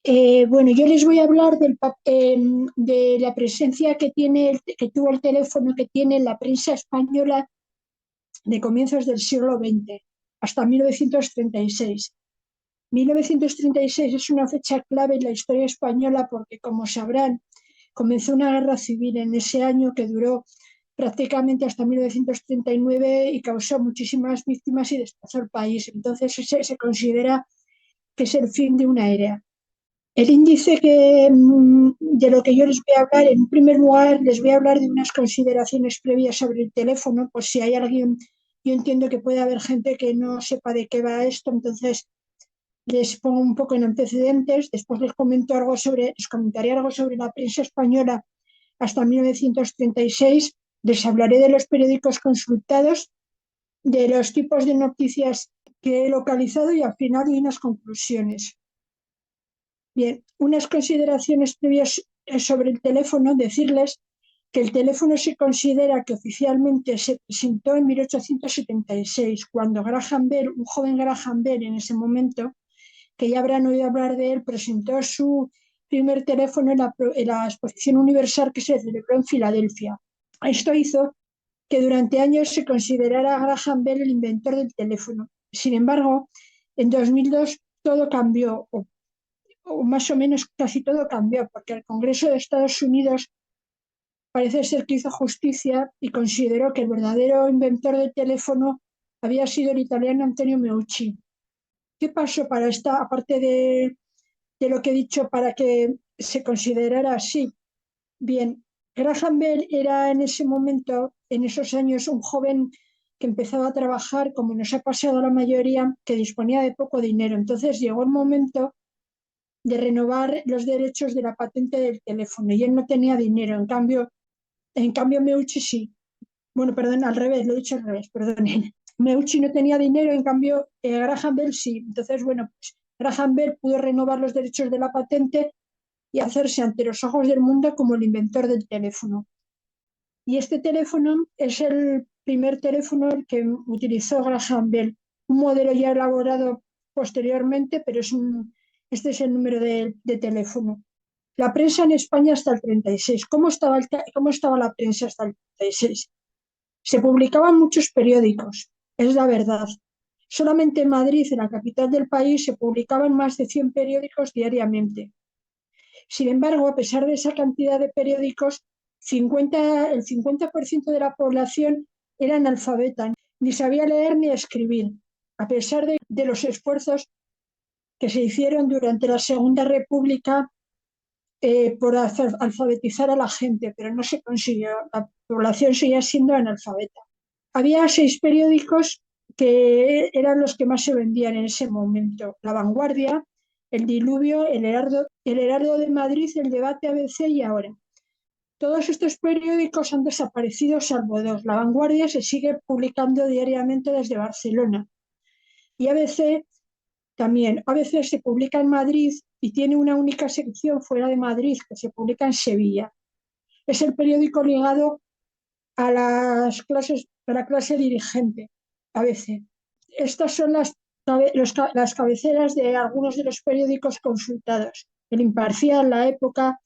Bueno, yo les voy a hablar de la presencia que tuvo el teléfono que tiene en la prensa española de comienzos del siglo XX hasta 1936. 1936 es una fecha clave en la historia española porque, como sabrán, comenzó una guerra civil en ese año que duró prácticamente hasta 1939 y causó muchísimas víctimas y destrozó el país. Entonces se considera que es el fin de una era. El índice de lo que yo les voy a hablar, en primer lugar, les voy a hablar de unas consideraciones previas sobre el teléfono, por si hay alguien, yo entiendo que puede haber gente que no sepa de qué va esto, entonces les pongo un poco en antecedentes, después les comentaré algo sobre la prensa española hasta 1936, les hablaré de los periódicos consultados, de los tipos de noticias que he localizado y al final de unas conclusiones. Bien, unas consideraciones previas sobre el teléfono, decirles que el teléfono se considera que oficialmente se presentó en 1876, cuando Graham Bell, un joven Graham Bell en ese momento, que ya habrán oído hablar de él, presentó su primer teléfono en la Exposición Universal que se celebró en Filadelfia. Esto hizo que durante años se considerara a Graham Bell el inventor del teléfono. Sin embargo, en 2002 todo cambió, o más o menos casi todo cambió, porque el Congreso de Estados Unidos parece ser que hizo justicia y consideró que el verdadero inventor del teléfono había sido el italiano Antonio Meucci. ¿Qué pasó para esta, aparte de lo que he dicho, para que se considerara así? Bien, Graham Bell era en ese momento, en esos años, un joven que empezaba a trabajar, como nos ha pasado a la mayoría, que disponía de poco dinero. Entonces llegó el momento de renovar los derechos de la patente del teléfono y él no tenía dinero. En cambio Meucci sí. Bueno, perdón, al revés, lo he dicho al revés, perdonen. Meucci no tenía dinero, en cambio Graham Bell sí. Entonces, bueno, pues Graham Bell pudo renovar los derechos de la patente y hacerse ante los ojos del mundo como el inventor del teléfono. Y este teléfono es el primer teléfono que utilizó Graham Bell, un modelo ya elaborado posteriormente, pero este es el número de teléfono. La prensa en España hasta el 36. ¿Cómo estaba la prensa hasta el 36? Se publicaban muchos periódicos, es la verdad. Solamente en Madrid, en la capital del país, se publicaban más de 100 periódicos diariamente. Sin embargo, a pesar de esa cantidad de periódicos, el 50% de la población era analfabeta, ni sabía leer ni escribir, a pesar de los esfuerzos que se hicieron durante la Segunda República por alfabetizar a la gente, pero no se consiguió. La población seguía siendo analfabeta. Había 6 periódicos que eran los que más se vendían en ese momento: La Vanguardia, El Diluvio, El Heraldo de Madrid, El Debate, ABC y Ahora. Todos estos periódicos han desaparecido salvo dos. La Vanguardia se sigue publicando diariamente desde Barcelona y ABC también. ABC se publica en Madrid y tiene una única sección fuera de Madrid que se publica en Sevilla. Es el periódico ligado a la clase dirigente, ABC. Estas son las cabeceras de algunos de los periódicos consultados: El Imparcial, La Época,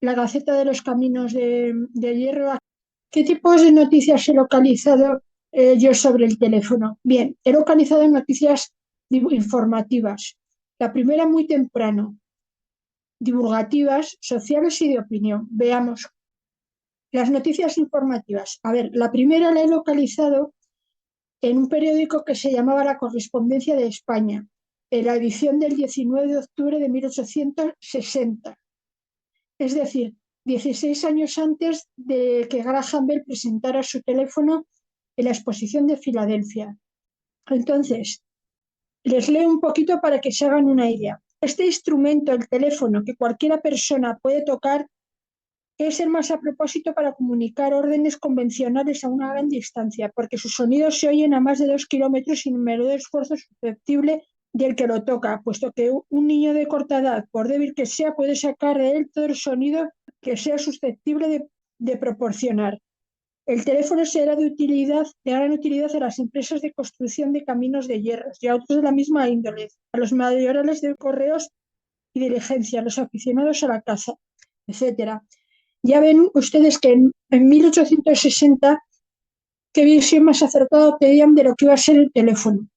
La Gaceta de los Caminos de Hierro. ¿Qué tipos de noticias he localizado yo sobre el teléfono? Bien, he localizado noticias informativas. La primera muy temprano, divulgativas, sociales y de opinión. Veamos las noticias informativas. A ver, la primera la he localizado en un periódico que se llamaba La Correspondencia de España, en la edición del 19 de octubre de 1860. Es decir, 16 años antes de que Graham Bell presentara su teléfono en la exposición de Filadelfia. Entonces, les leo un poquito para que se hagan una idea. Este instrumento, el teléfono, que cualquiera persona puede tocar, es el más a propósito para comunicar órdenes convencionales a una gran distancia, porque sus sonidos se oyen a más de 2 kilómetros sin menor esfuerzo susceptible del que lo toca, puesto que un niño de corta edad, por débil que sea, puede sacar de él todo el sonido que sea susceptible de proporcionar. El teléfono será de gran utilidad a las empresas de construcción de caminos de hierro y a otros de la misma índole, a los mayorales de correos y diligencias, los aficionados a la caza, etcétera. Ya ven ustedes que en 1860 qué visión más acertada pedían de lo que iba a ser el teléfono.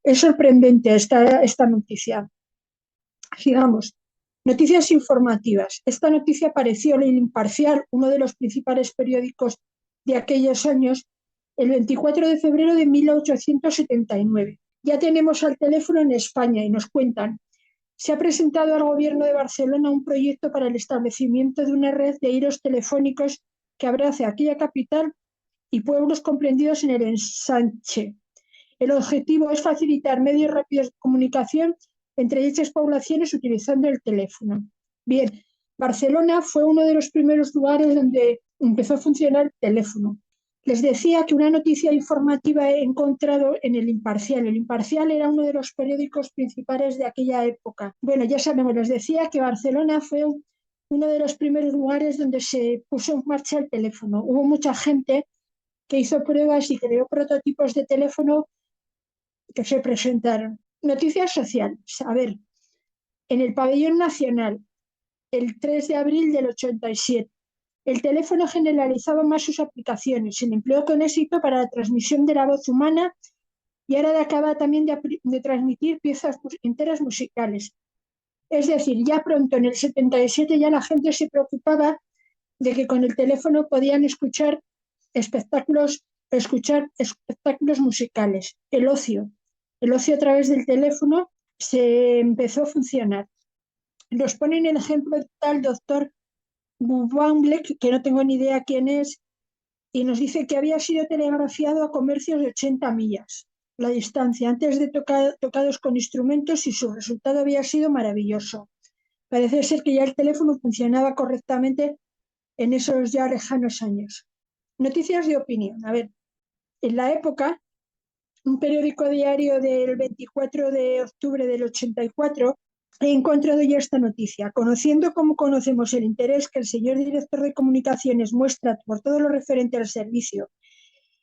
Es sorprendente esta noticia. Sigamos. Noticias informativas. Esta noticia apareció en El Imparcial, uno de los principales periódicos de aquellos años, el 24 de febrero de 1879. Ya tenemos al teléfono en España y nos cuentan: se ha presentado al Gobierno de Barcelona un proyecto para el establecimiento de una red de hilos telefónicos que abrace aquella capital y pueblos comprendidos en el ensanche. El objetivo es facilitar medios rápidos de comunicación entre dichas poblaciones utilizando el teléfono. Bien, Barcelona fue uno de los primeros lugares donde empezó a funcionar el teléfono. Les decía que una noticia informativa he encontrado en El Imparcial. El Imparcial era uno de los periódicos principales de aquella época. Bueno, ya sabemos, les decía que Barcelona fue uno de los primeros lugares donde se puso en marcha el teléfono. Hubo mucha gente que hizo pruebas y creó prototipos de teléfono que se presentaron. Noticias sociales. A ver, en el Pabellón Nacional, el 3 de abril del 87, el teléfono generalizaba más sus aplicaciones. Se empleó con éxito para la transmisión de la voz humana y ahora acaba también de transmitir piezas enteras musicales. Es decir, ya pronto en el 77 ya la gente se preocupaba de que con el teléfono podían escuchar espectáculos musicales. El ocio a través del teléfono se empezó a funcionar. Nos ponen el ejemplo del tal doctor Bubamblek, que no tengo ni idea quién es, y nos dice que había sido telegrafiado a comercios de 80 millas la distancia antes de tocados con instrumentos, y su resultado había sido maravilloso. Parece ser que ya el teléfono funcionaba correctamente en esos ya lejanos años. Noticias de opinión. A ver, en la época, un periódico diario del 24 de octubre del 84 he encontrado ya esta noticia. Conociendo como conocemos el interés que el señor director de comunicaciones muestra por todo lo referente al servicio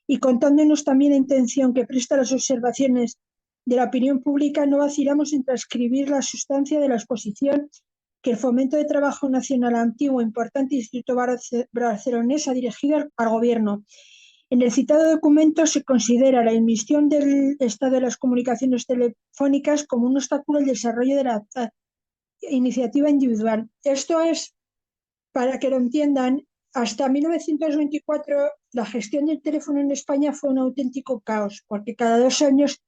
y contándonos también la intención que presta a las observaciones de la opinión pública, no vacilamos en transcribir la sustancia de la exposición que el Fomento de Trabajo Nacional Antiguo, importante instituto barcelonés, ha dirigido al Gobierno. En el citado documento se considera la emisión del Estado de las Comunicaciones Telefónicas como un obstáculo al desarrollo de la iniciativa individual. Esto es, para que lo entiendan, hasta 1924 la gestión del teléfono en España fue un auténtico caos, porque cada 2 años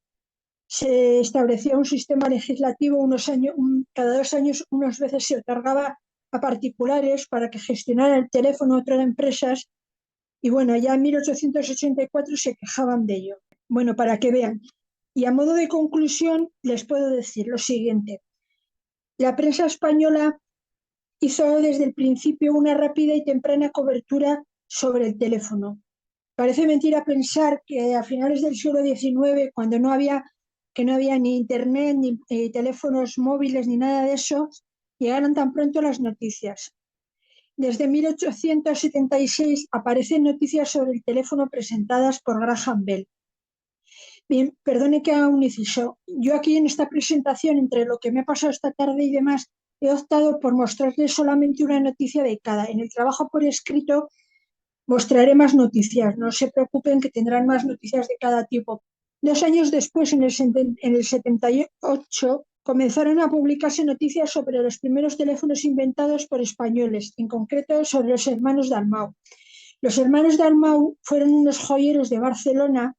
se establecía un sistema legislativo, cada 2 años unas veces se otorgaba a particulares para que gestionaran el teléfono, otras empresas, y bueno, ya en 1884 se quejaban de ello. Bueno, para que vean. Y a modo de conclusión les puedo decir lo siguiente. La prensa española hizo desde el principio una rápida y temprana cobertura sobre el teléfono. Parece mentira pensar que a finales del siglo XIX, cuando no había ni internet, ni teléfonos móviles, ni nada de eso, llegaron tan pronto las noticias. Desde 1876 aparecen noticias sobre el teléfono presentadas por Graham Bell. Bien, perdone que haga un inciso. Yo aquí en esta presentación, entre lo que me ha pasado esta tarde y demás, he optado por mostrarles solamente una noticia de cada. En el trabajo por escrito mostraré más noticias. No se preocupen, que tendrán más noticias de cada tipo. 2 años después, en el 78, comenzaron a publicarse noticias sobre los primeros teléfonos inventados por españoles, en concreto sobre los hermanos Dalmau. Los hermanos Dalmau fueron unos joyeros de Barcelona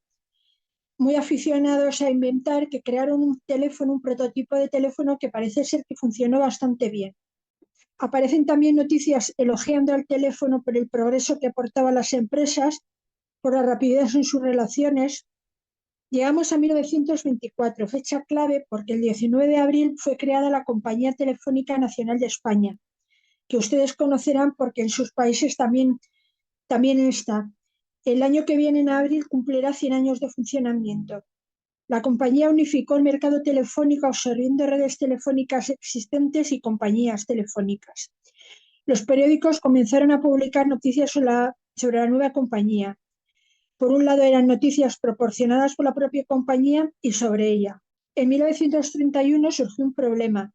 muy aficionados a inventar, que crearon un prototipo de teléfono que parece ser que funcionó bastante bien. Aparecen también noticias elogiando al teléfono por el progreso que aportaba a las empresas, por la rapidez en sus relaciones. Llegamos a 1924, fecha clave porque el 19 de abril fue creada la Compañía Telefónica Nacional de España, que ustedes conocerán porque en sus países también está. El año que viene, en abril, cumplirá 100 años de funcionamiento. La compañía unificó el mercado telefónico absorbiendo redes telefónicas existentes y compañías telefónicas. Los periódicos comenzaron a publicar noticias sobre la nueva compañía. Por un lado eran noticias proporcionadas por la propia compañía y sobre ella. En 1931 surgió un problema.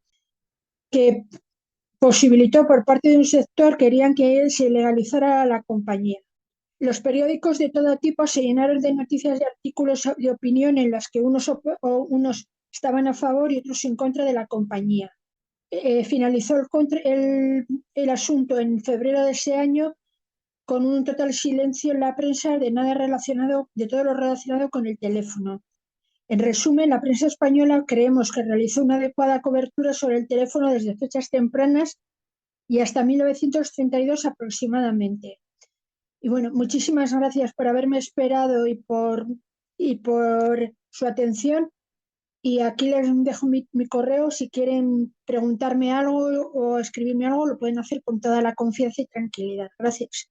que posibilitó por parte de un sector, querían que se legalizara la compañía. Los periódicos de todo tipo se llenaron de noticias y artículos de opinión en las que unos estaban a favor y otros en contra de la compañía. Finalizó el asunto en febrero de ese año con un total silencio en la prensa de todo lo relacionado con el teléfono. En resumen, la prensa española creemos que realizó una adecuada cobertura sobre el teléfono desde fechas tempranas y hasta 1932 aproximadamente. Y bueno, muchísimas gracias por haberme esperado y por su atención. Y aquí les dejo mi correo. Si quieren preguntarme algo o escribirme algo, lo pueden hacer con toda la confianza y tranquilidad. Gracias.